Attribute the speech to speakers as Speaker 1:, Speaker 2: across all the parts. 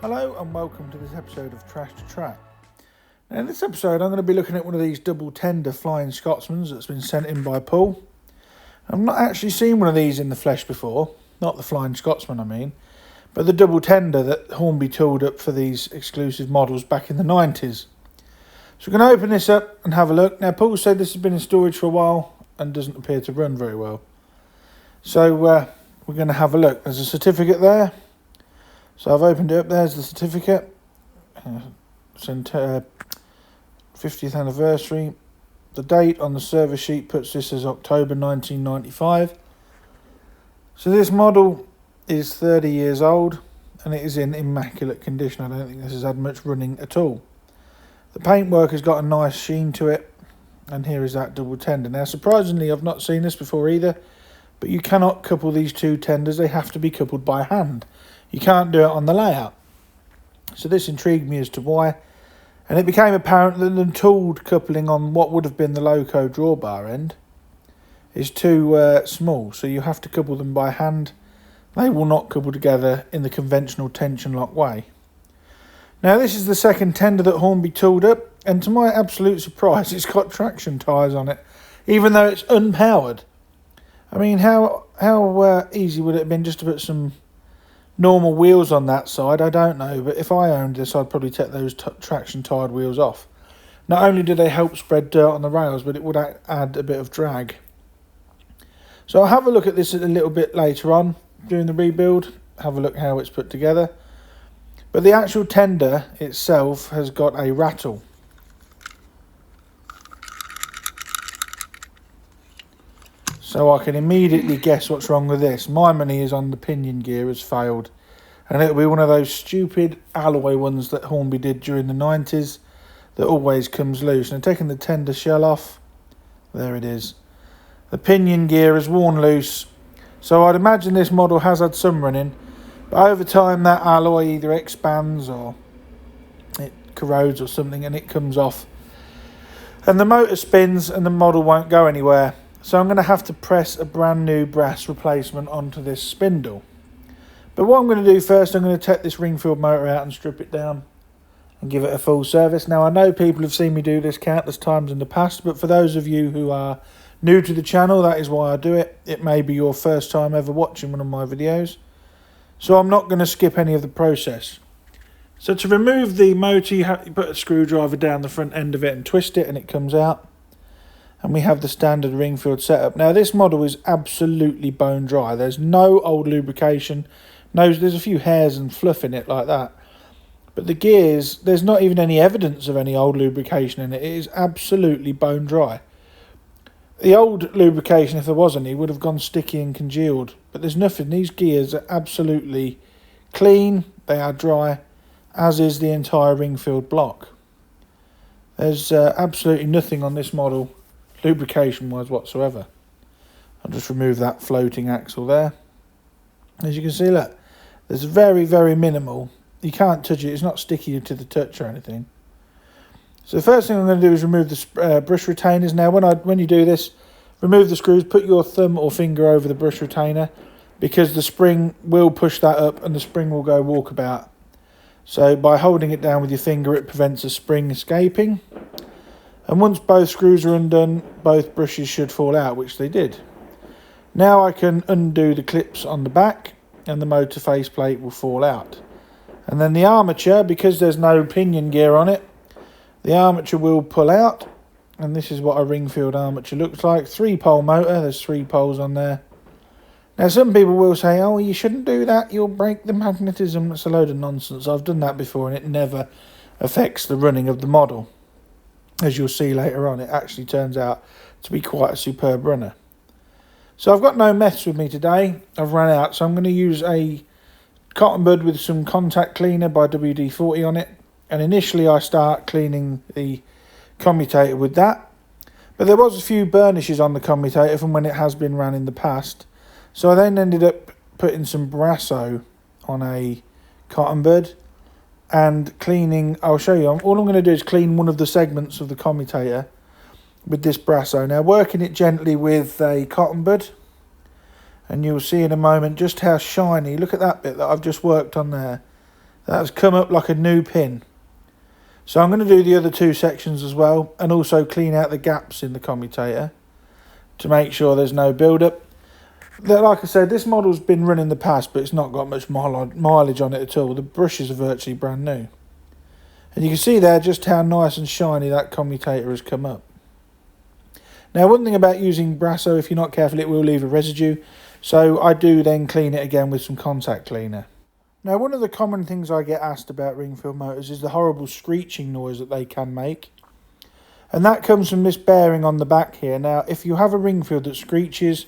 Speaker 1: Hello and welcome to this episode of Trash to Track. Now in this episode I'm going to be looking at one of these double tender Flying Scotsmans that's been sent in by Paul. I've not actually seen one of these in the flesh before, not the Flying Scotsman I mean, but the double tender that Hornby tooled up for these exclusive models back in the 90s. So we're going to open this up and have a look. Now Paul said this has been in storage for a while and doesn't appear to run very well. So we're going to have a look. There's a certificate there. So I've opened it up, there's the certificate, 50th anniversary. The date on the service sheet puts this as October 1995. So this model is 30 years old and it is in immaculate condition. I don't think this has had much running at all. The paintwork has got a nice sheen to it, and here is that double tender. Now surprisingly I've not seen this before either, but you cannot couple these two tenders, they have to be coupled by hand. You can't do it on the layout. So this intrigued me as to why. And it became apparent that the tooled coupling on what would have been the Loco drawbar end is too small. So you have to couple them by hand. They will not couple together in the conventional tension lock way. Now this is the second tender that Hornby tooled up. And to my absolute surprise, it's got traction tyres on it, even though it's unpowered. I mean, how easy would it have been just to put some normal wheels on that side? I don't know, but if I owned this I'd probably take those traction tired wheels off. Not only do they help spread dirt on the rails, but it would add a bit of drag. So I'll have a look at this a little bit later on during the rebuild, have a look how it's put together. But the actual tender itself has got a rattle. So I can immediately guess what's wrong with this. My money is on the pinion gear has failed. And it'll be one of those stupid alloy ones that Hornby did during the 90s that always comes loose. And taking the tender shell off, there it is. The pinion gear is worn loose. So I'd imagine this model has had some running. But over time that alloy either expands or it corrodes or something and it comes off. And the motor spins and the model won't go anywhere. So I'm going to have to press a brand new brass replacement onto this spindle. But what I'm going to do first, I'm going to take this ring-filled motor out and strip it down and give it a full service. Now I know people have seen me do this countless times in the past, but for those of you who are new to the channel, that is why I do it. It may be your first time ever watching one of my videos. So I'm not going to skip any of the process. So to remove the motor, you put a screwdriver down the front end of it and twist it and it comes out. And we have the standard ring-filled setup. Now this model is absolutely bone dry. There's no old lubrication. No, there's a few hairs and fluff in it like that. But the gears, there's not even any evidence of any old lubrication in it. It is absolutely bone dry. The old lubrication, if there was any, would have gone sticky and congealed. But there's nothing. These gears are absolutely clean. They are dry, as is the entire ring-filled block. There's absolutely nothing on this model lubrication wise whatsoever. I'll just remove that floating axle there. As you can see, look, there's very minimal. You can't touch it, it's not sticky to the touch or anything. So the first thing I'm going to do is remove the brush retainers. Now when you do this, remove the screws, put your thumb or finger over the brush retainer, because the spring will push that up and the spring will go walkabout. So by holding it down with your finger, it prevents the spring escaping. And once both screws are undone, both brushes should fall out, which they did. Now I can undo the clips on the back and the motor faceplate will fall out. And then the armature, because there's no pinion gear on it, the armature will pull out. And this is what a ring-filled armature looks like. 3-pole motor, there's 3 poles on there. Now some people will say, oh, you shouldn't do that, you'll break the magnetism. That's a load of nonsense. I've done that before and it never affects the running of the model. As you'll see later on, it actually turns out to be quite a superb runner. So I've got no meths with me today. I've run out, so I'm going to use a cotton bud with some contact cleaner by WD-40 on it. And initially I start cleaning the commutator with that. But there was a few burnishes on the commutator from when it has been ran in the past. So I then ended up putting some Brasso on a cotton bud. And cleaning, I'll show you, all I'm going to do is clean one of the segments of the commutator with this Brasso. Now working it gently with a cotton bud, and you'll see in a moment just how shiny, look at that bit that I've just worked on there. That's come up like a new pin. So I'm going to do the other two sections as well, and also clean out the gaps in the commutator to make sure there's no build-up. Like I said, this model's been run in the past, but it's not got much mileage on it at all. The brushes are virtually brand new. And you can see there just how nice and shiny that commutator has come up. Now, one thing about using Brasso, if you're not careful, it will leave a residue. So I do then clean it again with some contact cleaner. Now, one of the common things I get asked about ring-filled motors is the horrible screeching noise that they can make. And that comes from this bearing on the back here. Now, if you have a ring-filled that screeches,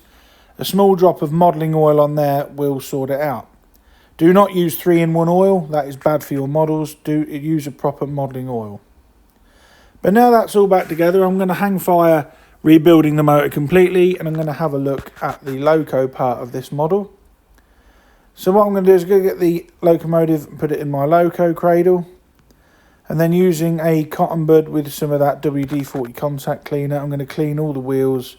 Speaker 1: a small drop of modelling oil on there will sort it out. Do not use 3-in-1 oil. That is bad for your models. Do use a proper modelling oil. But now that's all back together, I'm going to hang fire rebuilding the motor completely, and I'm going to have a look at the loco part of this model. So what I'm going to do is go get the locomotive and put it in my loco cradle, and then using a cotton bud with some of that WD-40 contact cleaner, I'm going to clean all the wheels,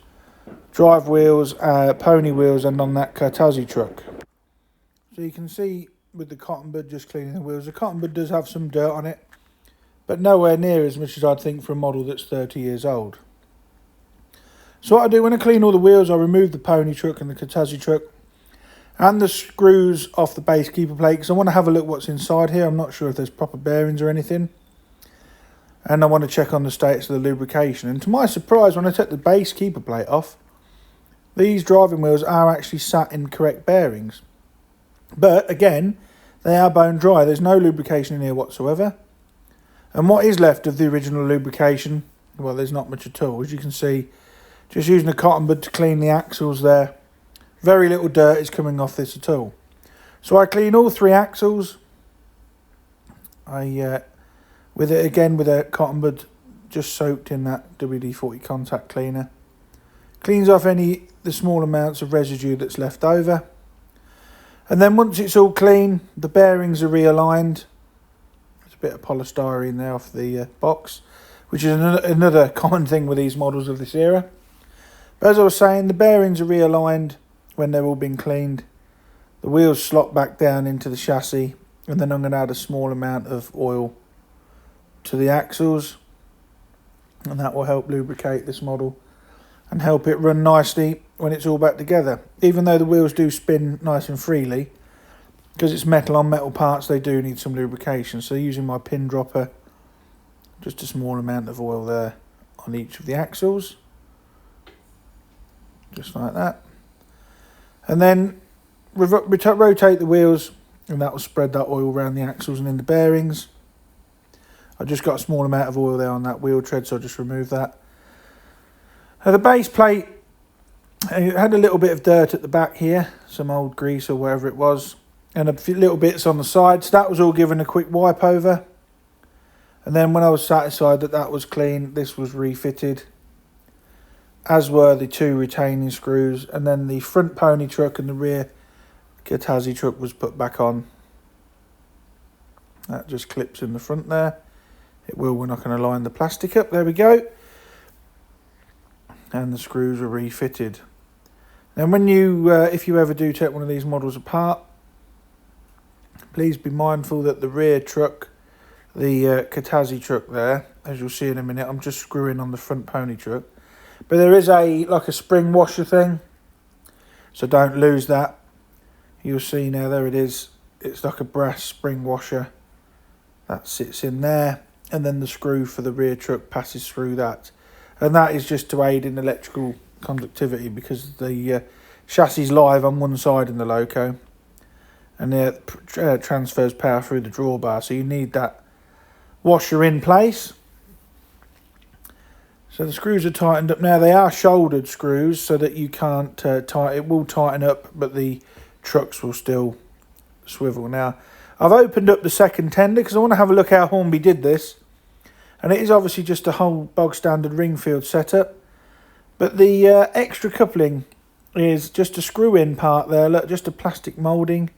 Speaker 1: drive wheels, pony wheels, and on that Kurtazi truck. So you can see with the cotton bud just cleaning the wheels, the cotton bud does have some dirt on it, but nowhere near as much as I'd think for a model that's 30 years old. So what I do when I clean all the wheels, I remove the pony truck and the Kurtazi truck and the screws off the base keeper plate, because I want to have a look what's inside here. I'm not sure if there's proper bearings or anything, and I want to check on the status of the lubrication. And to my surprise, when I take the base keeper plate off, these driving wheels are actually sat in correct bearings. But again, they are bone dry. There's no lubrication in here whatsoever. And what is left of the original lubrication, well, there's not much at all. As you can see, just using a cotton bud to clean the axles there, very little dirt is coming off this at all. So I clean all three axles. With it again with a cotton bud just soaked in that WD-40 contact cleaner. Cleans off the small amounts of residue that's left over. And then once it's all clean, the bearings are realigned. There's a bit of polystyrene there off the box, which is another common thing with these models of this era. But as I was saying, the bearings are realigned when they've all been cleaned. The wheels slot back down into the chassis, and then I'm going to add a small amount of oil to the axles, and that will help lubricate this model and help it run nicely when it's all back together. Even though the wheels do spin nice and freely, because it's metal on metal parts, they do need some lubrication. So using my pin dropper, just a small amount of oil there on each of the axles, just like that. And then rotate the wheels, and that will spread that oil around the axles and in the bearings. I just got a small amount of oil there on that wheel tread, so I'll just remove that. The base plate, it had a little bit of dirt at the back here, some old grease or whatever it was, and a few little bits on the sides. So that was all given a quick wipe over. And then when I was satisfied that that was clean, this was refitted, as were the two retaining screws, and then the front pony truck and the rear Kurtazi truck was put back on. That just clips in the front there. It will when I can align the plastic up. There we go. And the screws are refitted. And when you, if you ever do take one of these models apart, please be mindful that the rear truck, the Kurtazi truck there, as you'll see in a minute, I'm just screwing on the front pony truck. But there is like a spring washer thing, so don't lose that. You'll see now, there it is. It's like a brass spring washer that sits in there, and then the screw for the rear truck passes through that. And that is just to aid in electrical conductivity, because the chassis is live on one side in the loco, and it transfers power through the drawbar, so you need that washer in place. So the screws are tightened up now. They are shouldered screws, so that you can't tighten. It will tighten up, but the trucks will still swivel. Now, I've opened up the second tender because I want to have a look how Hornby did this. And it is obviously just a whole bog standard ring-filled setup. But the extra coupling is just a screw-in part there. Look, just a plastic moulding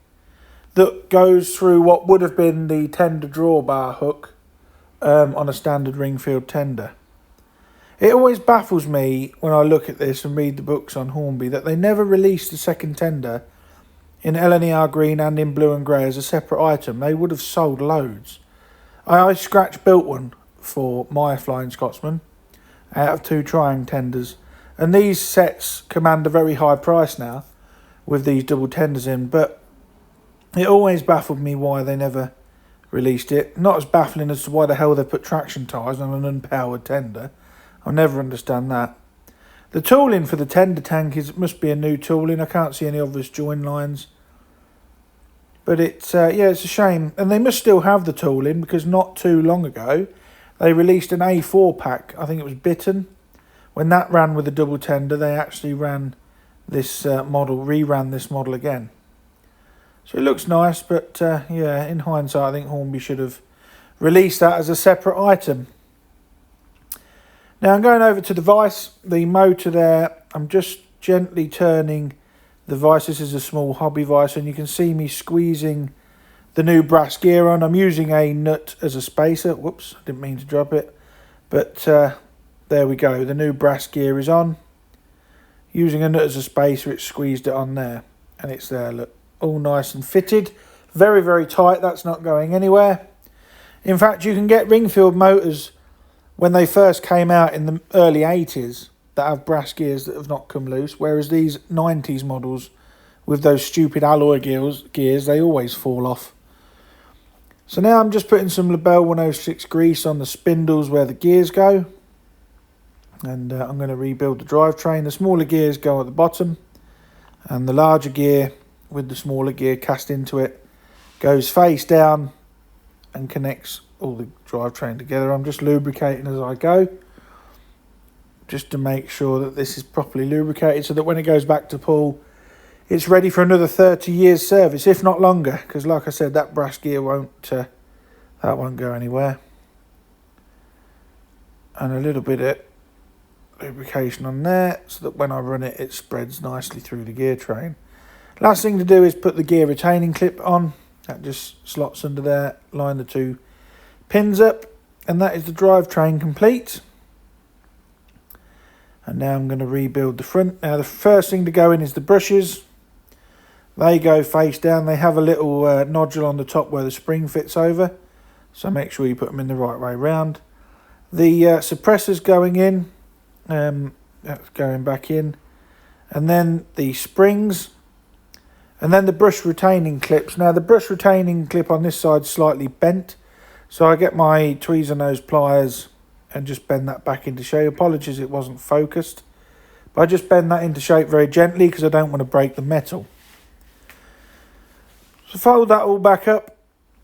Speaker 1: that goes through what would have been the tender drawbar hook on a standard ring-filled tender. It always baffles me when I look at this and read the books on Hornby that they never released the second tender in LNER green and in blue and grey as a separate item, they would have sold loads. I scratch built one for my Flying Scotsman out of 2 trying tenders, and these sets command a very high price now with these double tenders in, but it always baffled me why they never released it. Not as baffling as to why the hell they put traction tyres on an unpowered tender. I'll never understand that. The tooling for the tender tank must be a new tooling. I can't see any obvious join lines. But it's a shame. And they must still have the tooling, because not too long ago they released an A4 pack. I think it was Bitten. When that ran with the double tender, they actually ran this reran this model again. So it looks nice, but in hindsight, I think Hornby should have released that as a separate item. Now I'm going over to the vice, the motor there. I'm just gently turning the vice. This is a small hobby vice, and you can see me squeezing the new brass gear on. I'm using a nut as a spacer. Whoops, I didn't mean to drop it. But there we go. The new brass gear is on. Using a nut as a spacer, it squeezed it on there. And it's there, look. All nice and fitted. Very, very tight. That's not going anywhere. In fact, you can get ring-filled motors when they first came out in the early 80s that have brass gears that have not come loose, whereas these 90s models with those stupid alloy gears, they always fall off. So now I'm just putting some Labelle 106 grease on the spindles where the gears go, and I'm going to rebuild the drivetrain. The smaller gears go at the bottom, and the larger gear with the smaller gear cast into it goes face down and connects all the drivetrain together. I'm just lubricating as I go, just to make sure that this is properly lubricated, so that when it goes back to pull, it's ready for another 30 years service, if not longer, because like I said, that brass gear won't go anywhere. And a little bit of lubrication on there, so that when I run it, it spreads nicely through the gear train. Last thing to do is put the gear retaining clip on. That just slots under there, line the 2 pins up, and that is the drivetrain complete. And now I'm going to rebuild the front. Now the first thing to go in is the brushes. They go face down. They have a little nodule on the top where the spring fits over, so make sure you put them in the right way round. The suppressor's going in, that's going back in, and then the springs, and then the brush retaining clips. Now the brush retaining clip on this side is slightly bent, so I get my tweezer nose pliers and just bend that back into shape. Apologies, it wasn't focused, but I just bend that into shape very gently because I don't want to break the metal. So fold that all back up.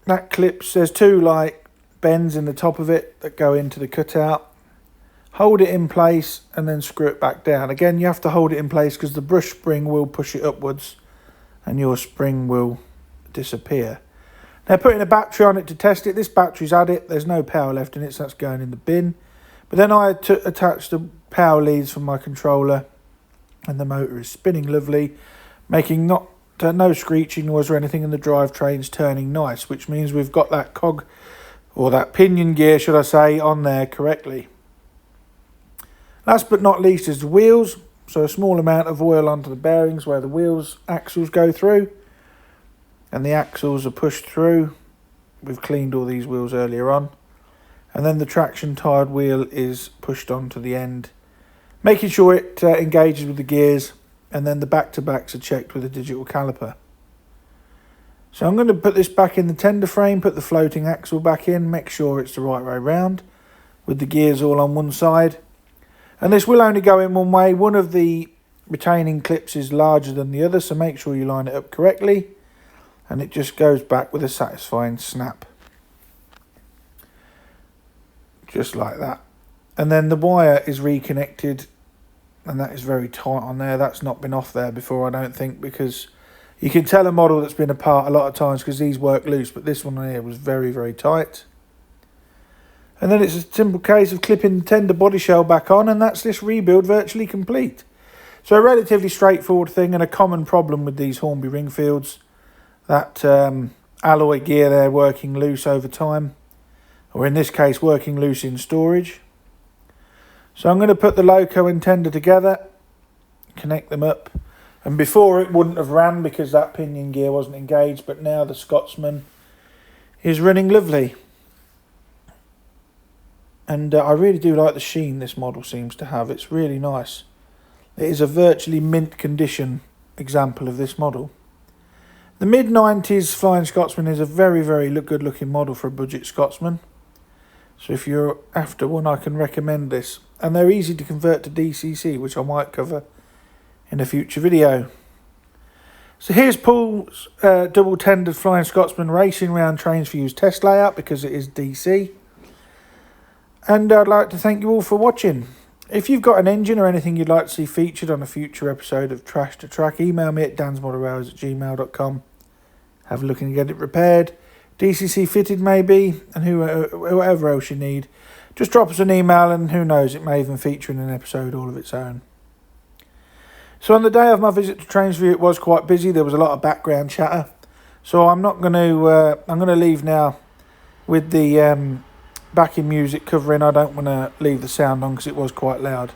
Speaker 1: That clips, there's 2 like bends in the top of it that go into the cutout. Hold it in place and then screw it back down. Again, you have to hold it in place because the brush spring will push it upwards and your spring will disappear. Now putting a battery on it to test it. This battery's had it. There's no power left in it, so that's going in the bin. But then I attached the power leads from my controller, and the motor is spinning lovely, making no screeching noise or anything, and the drivetrain's turning nice, which means we've got that cog, or that pinion gear, should I say, on there correctly. Last but not least is the wheels. So a small amount of oil onto the bearings where the axles go through, and the axles are pushed through. We've cleaned all these wheels earlier on, and then the traction tired wheel is pushed onto the end, making sure it engages with the gears, and then the back-to-backs are checked with a digital caliper. So I'm going to put this back in the tender frame, put the floating axle back in, make sure it's the right way round, with the gears all on one side. And this will only go in one way. One of the retaining clips is larger than the other, so make sure you line it up correctly. And it just goes back with a satisfying snap. Just like that. And then the wire is reconnected, and that is very tight on there. That's not been off there before, I don't think, because you can tell a model that's been apart a lot of times because these work loose, but this one here was very, very tight. And then it's a simple case of clipping the tender body shell back on, and that's this rebuild virtually complete. So a relatively straightforward thing, and a common problem with these Hornby Ringfields, that alloy gear there working loose over time, or in this case working loose in storage. So I'm going to put the loco and tender together, connect them up, And before it wouldn't have ran because that pinion gear wasn't engaged, but now the Scotsman is running lovely. And I really do like the sheen this model seems to have. It's really nice. It is a virtually mint condition example of this model. The mid-90s Flying Scotsman is a very, very good looking model for a budget Scotsman. So if you're after one, I can recommend this. And they're easy to convert to DCC, which I might cover in a future video. So here's Paul's double-tendered Flying Scotsman racing round trains for use test layout, because it is DC. And I'd like to thank you all for watching. If you've got an engine or anything you'd like to see featured on a future episode of Trash to Track, email me at dansmodelrailways@gmail.com. Have a look and get it repaired, DCC fitted maybe, and whoever else you need. Just drop us an email and who knows, it may even feature in an episode all of its own. So on the day of my visit to Trainsview, it was quite busy. There was a lot of background chatter. So I'm going to leave now with the backing music covering. I don't want to leave the sound on because it was quite loud.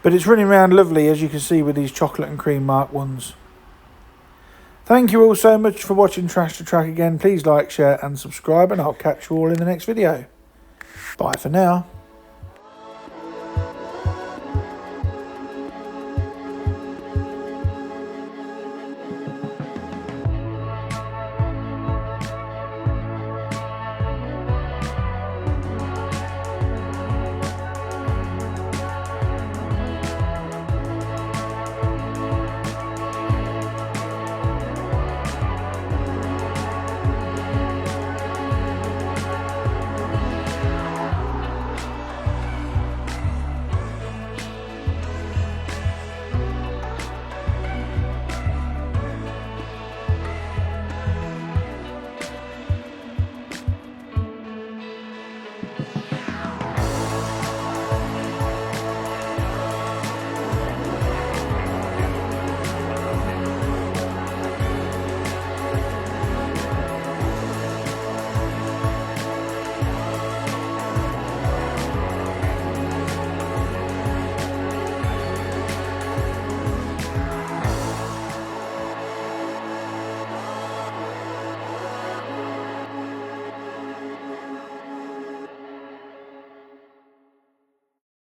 Speaker 1: But it's running around lovely, as you can see, with these chocolate and cream Mark 1s. Thank you all so much for watching Trash to Track again. Please like, share and subscribe, and I'll catch you all in the next video. Bye for now.